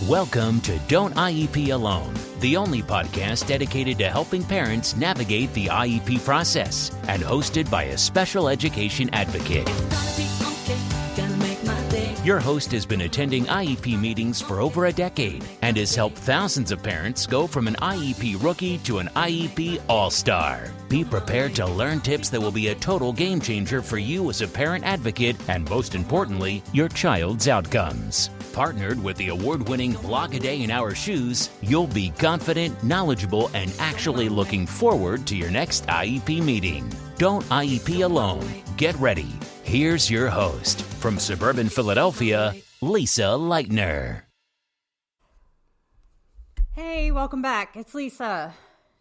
Welcome to Don't IEP Alone, the only podcast dedicated to helping parents navigate the IEP process and hosted by a special education advocate. Your host has been attending IEP meetings for over a decade and has helped thousands of parents go from an IEP rookie to an IEP all-star. Be prepared to learn tips that will be a total game changer for you as a parent advocate and, most importantly, your child's outcomes. Partnered with the award-winning Blog a Day in Our Shoes, you'll be confident, knowledgeable, and actually looking forward to your next IEP meeting. Don't IEP alone. Get ready. Here's your host, from suburban Philadelphia, Lisa Leitner. Hey, welcome back. It's Lisa.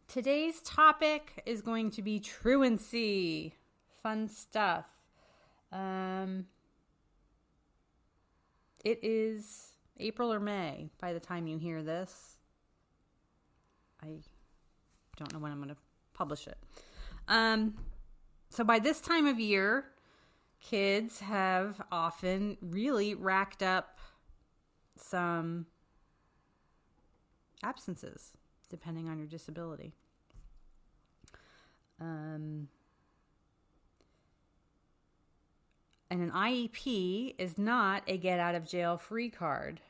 Today's topic is going to be truancy. Fun stuff. It is April or May by the time you hear this. I don't know when I'm going to publish it. So by this time of year, kids have often really racked up some absences, depending on your disability. And an IEP is not a get-out-of-jail-free card.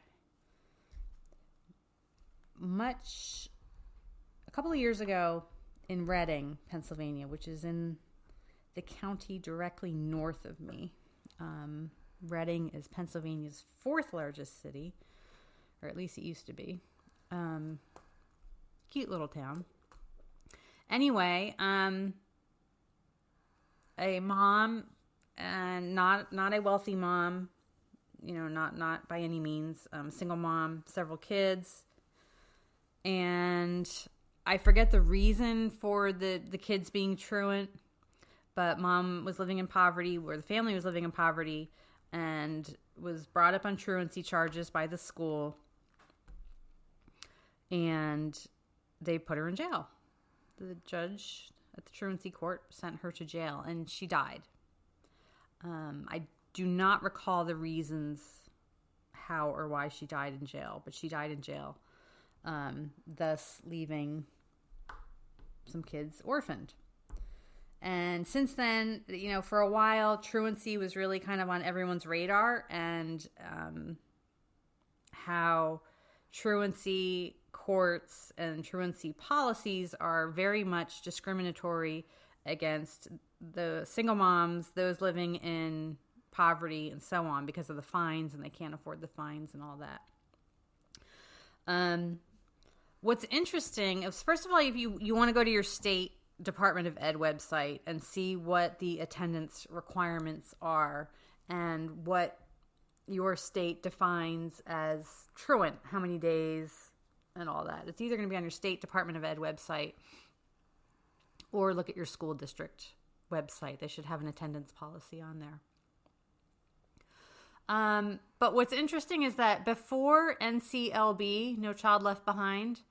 A couple of years ago in Reading, Pennsylvania, which is in the county directly north of me. Reading is Pennsylvania's fourth largest city, or at least it used to be. Cute little town. Anyway, a mom, and not a wealthy mom, not by any means, single mom, several kids, and I forget the reason for the kids being truant, but mom was living in poverty, or the family was living in poverty, and was brought up on truancy charges by the school, and they put her in jail. The judge at the truancy court sent her to jail, and she died. I do not recall the reasons how or why she died in jail, but she died in jail, thus leaving some kids orphaned. And since then, for a while, truancy was really kind of on everyone's radar, and how truancy courts and truancy policies are very much discriminatory against the single moms, those living in poverty, and so on, because of the fines, and they can't afford the fines and all that. What's interesting is, first of all, if you want to go to your state Department of Ed website and see what the attendance requirements are and what your state defines as truant, how many days and all that. It's either going to be on your state Department of Ed website or look at your school district website. They should have an attendance policy on there. But what's interesting is that before NCLB, No Child Left Behind,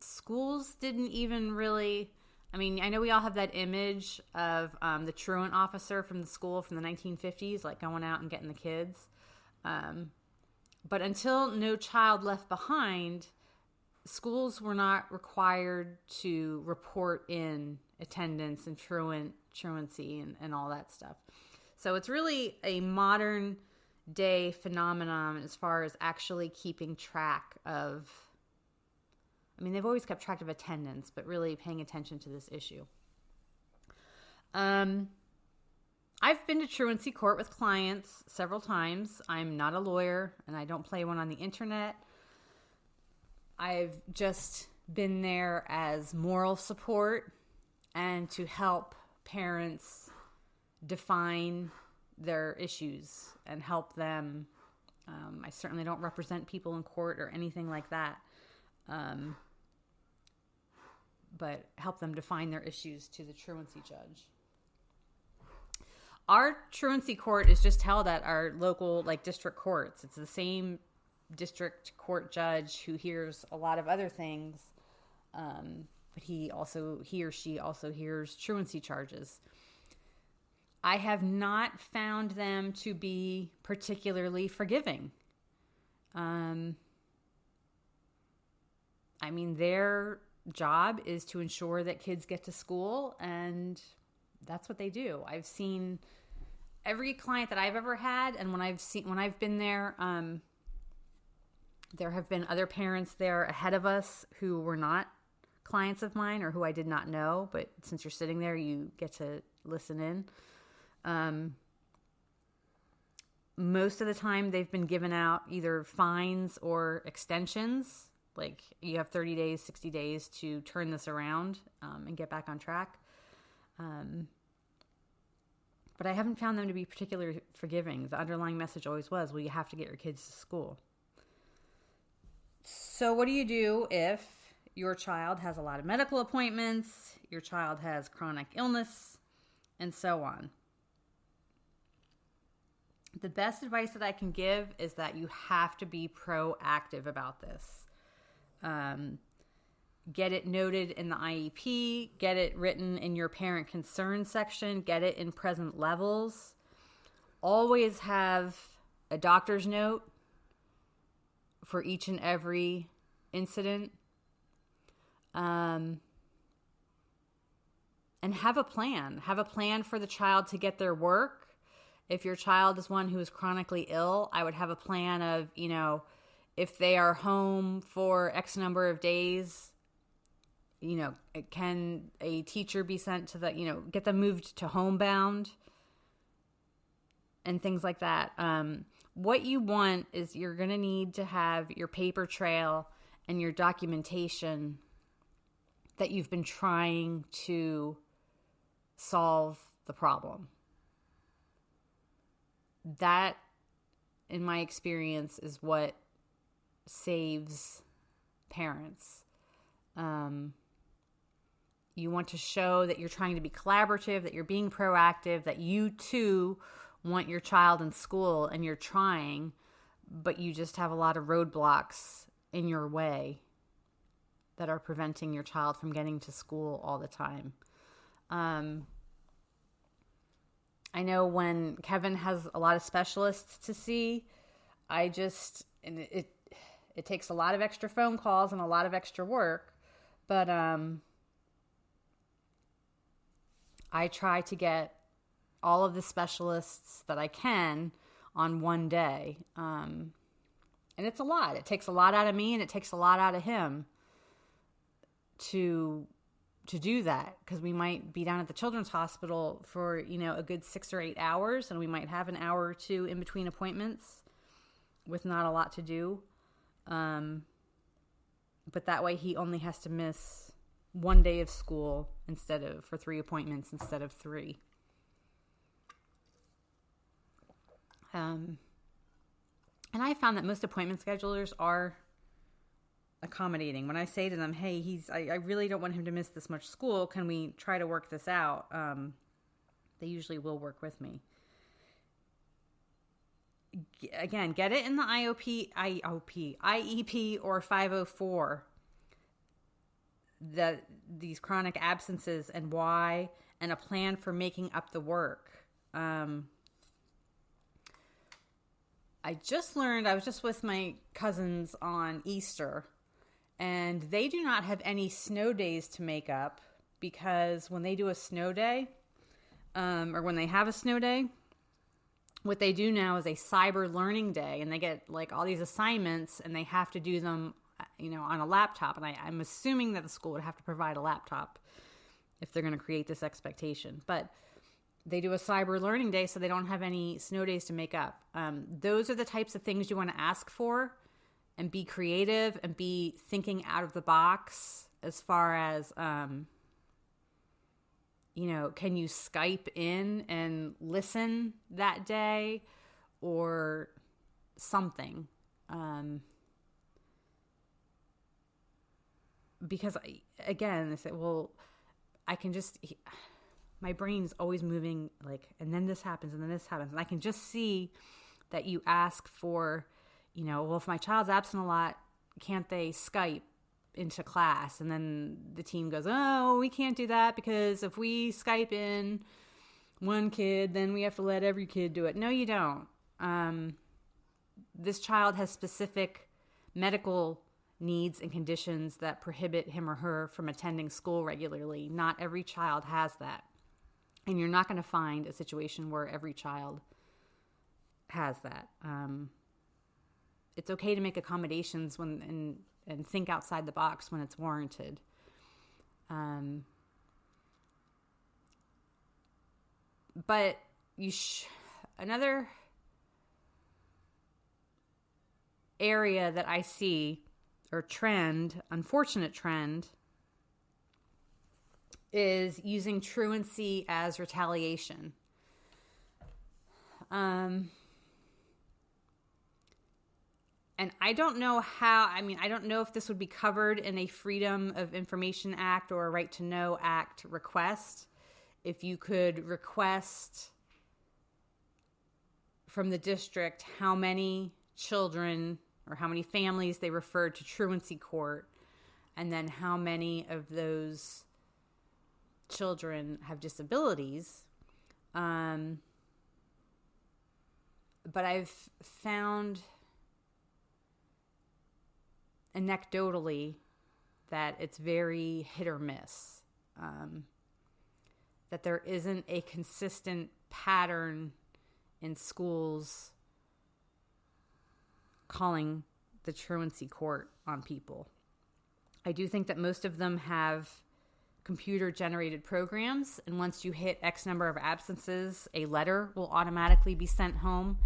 schools didn't even really, I know we all have that image of the truant officer from the school from the 1950s, like going out and getting the kids. But until No Child Left Behind, schools were not required to report in attendance and truancy and all that stuff. So it's really a modern day phenomenon as far as actually keeping track of, they've always kept track of attendance, but really paying attention to this issue. I've been to truancy court with clients several times. I'm not a lawyer, and I don't play one on the internet. I've just been there as moral support and to help parents define their issues and help them. I certainly don't represent people in court or anything like that, but help them define their issues to the truancy judge. Our truancy court is just held at our local district courts. It's the same district court judge who hears a lot of other things, but he or she also hears truancy charges. I have not found them to be particularly forgiving. I mean, their job is to ensure that kids get to school, and that's what they do. I've seen every client that I've ever had, and when I've been there, there have been other parents there ahead of us who were not clients of mine or who I did not know, but since you're sitting there, you get to listen in. Most of the time, they've been given out either fines or extensions. Like, you have 30 days, 60 days to turn this around and get back on track. But I haven't found them to be particularly forgiving. The underlying message always was, well, you have to get your kids to school. So what do you do if your child has a lot of medical appointments, your child has chronic illness, and so on? The best advice that I can give is that you have to be proactive about this. Get it noted in the IEP, get it written in your parent concern section, get it in present levels. Always have a doctor's note for each and every incident. And have a plan. Have a plan for the child to get their work. If your child is one who is chronically ill, I would have a plan of, if they are home for X number of days, can a teacher be sent to get them moved to homebound and things like that. What you want is you're going to need to have your paper trail and your documentation that you've been trying to solve the problem. That, in my experience, is what saves parents. You want to show that you're trying to be collaborative, that you're being proactive, that you too want your child in school and you're trying, but you just have a lot of roadblocks in your way that are preventing your child from getting to school all the time. I know when Kevin has a lot of specialists to see, it takes a lot of extra phone calls and a lot of extra work, but I try to get all of the specialists that I can on one day. And it's a lot. It takes a lot out of me and it takes a lot out of him to do that, because we might be down at the children's hospital for, a good 6 or 8 hours, and we might have an hour or two in between appointments with not a lot to do. But that way he only has to miss one day of school for 3 appointments instead of 3. And I found that most appointment schedulers are accommodating. When I say to them, hey, I really don't want him to miss this much school. Can we try to work this out? They usually will work with me. Again, get it in the IEP or 504. These chronic absences and why, and a plan for making up the work. I just learned, I was just with my cousins on Easter, and they do not have any snow days to make up, because when they do a snow day, or when they have a snow day, what they do now is a cyber learning day, and they get all these assignments and they have to do them, on a laptop. And I'm assuming that the school would have to provide a laptop if they're going to create this expectation. But they do a cyber learning day, so they don't have any snow days to make up. Those are the types of things you want to ask for, and be creative and be thinking out of the box as far as, can you Skype in and listen that day or something? Because again, I said, well, I can my brain's always moving, and then this happens, and then this happens. And I can just see that you ask for, well, if my child's absent a lot, can't they Skype into class? And then the team goes, oh, we can't do that, because if we Skype in one kid, then we have to let every kid do it. No, you don't. this child has specific medical needs and conditions that prohibit him or her from attending school regularly. Not every child has that. And you're not going to find a situation where every child has that. It's okay to make accommodations and think outside the box when it's warranted. But another area that I see, or unfortunate trend, is using truancy as retaliation. And I don't know I don't know if this would be covered in a Freedom of Information Act or a Right to Know Act request. If you could request from the district how many children or how many families they referred to truancy court, and then how many of those children have disabilities. But I've found anecdotally that it's very hit or miss. That there isn't a consistent pattern in schools calling the truancy court on people. I do think that most of them have computer-generated programs, and once you hit X number of absences, a letter will automatically be sent home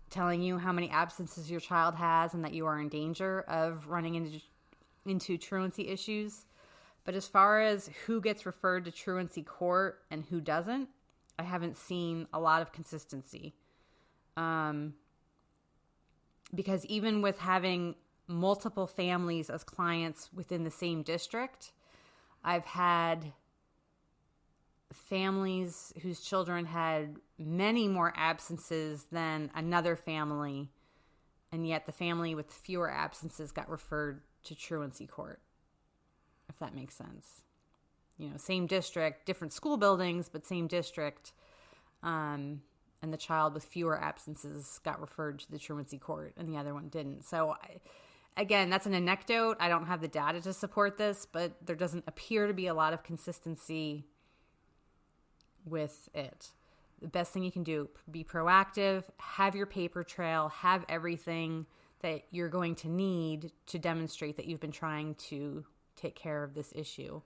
telling you how many absences your child has and that you are in danger of running into truancy issues. But as far as who gets referred to truancy court and who doesn't, I haven't seen a lot of consistency. Because even with having multiple families as clients within the same district, I've had families whose children had many more absences than another family, and yet the family with fewer absences got referred to truancy court, if that makes sense. Same district, different school buildings, but same district, and the child with fewer absences got referred to the truancy court, and the other one didn't. So, again, that's an anecdote. I don't have the data to support this, but there doesn't appear to be a lot of consistency with it. The best thing you can do, be proactive, have your paper trail, have everything that you're going to need to demonstrate that you've been trying to take care of this issue.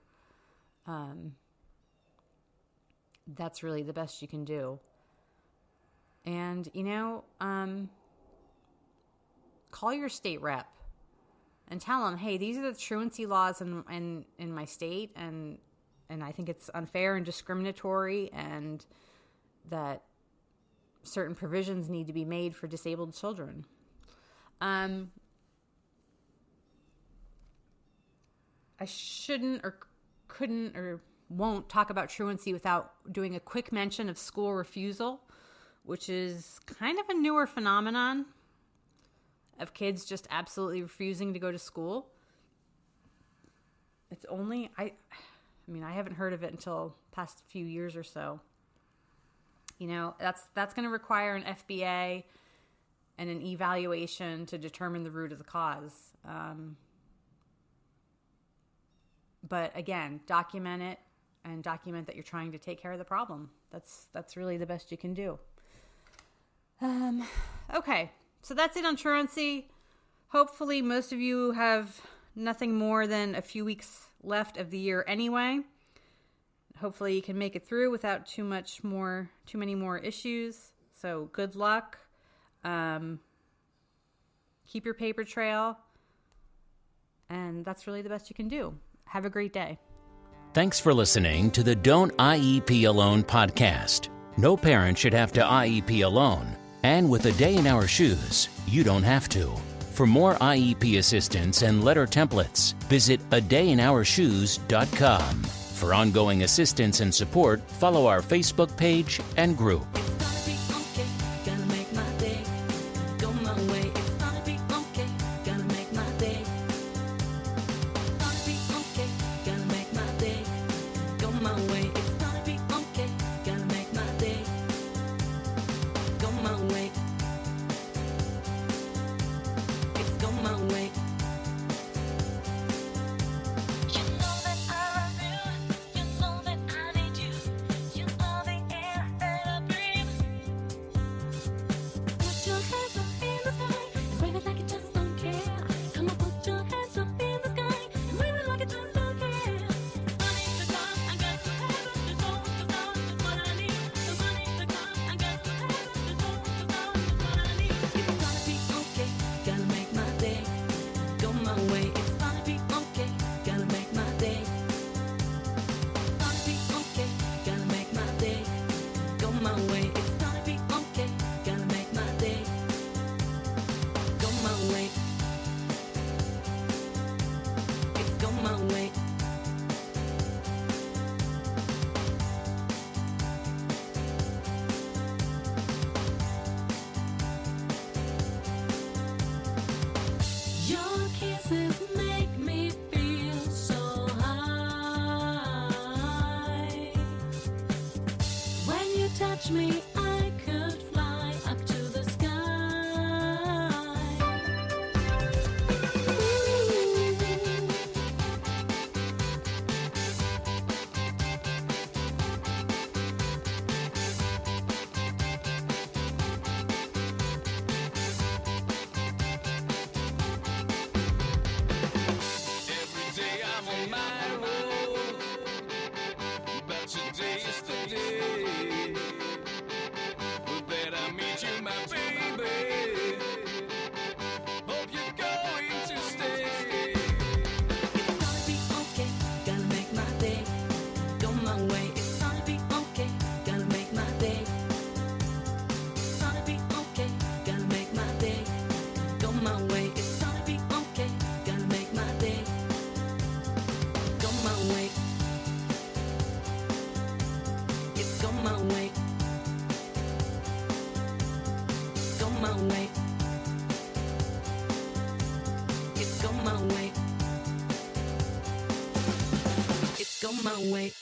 That's really the best you can do. And, call your state rep and tell them, hey, these are the truancy laws in my state, and I think it's unfair and discriminatory, and that certain provisions need to be made for disabled children. I shouldn't or couldn't or won't talk about truancy without doing a quick mention of school refusal, which is kind of a newer phenomenon of kids just absolutely refusing to go to school. It's only, I haven't heard of it until past few years or so. That's going to require an FBA and an evaluation to determine the root of the cause. But again, document it and document that you're trying to take care of the problem. That's really the best you can do. Okay, so that's it on truancy. Hopefully most of you have nothing more than a few weeks left of the year anyway. Hopefully you can make it through without too many more issues. So good luck. Keep your paper trail. And that's really the best you can do. Have a great day. Thanks for listening to the Don't IEP Alone podcast. No parent should have to IEP alone. And with a day in our shoes, you don't have to. For more IEP assistance and letter templates, visit adayinourshoes.com. For ongoing assistance and support, follow our Facebook page and group. touch me, I could fly up to the sky. Every day I'm on my road, but today is the day that I meet you, my baby. Hope you're going to stay. It's gonna be okay, gonna make my day. Go my way, it's gonna be okay, gonna make my day. It's gonna be okay, gonna make my day. Go my way, it's gonna be okay, gonna make my day. Go my way. It's go my way. Go my way. It's go my way. It's go my way.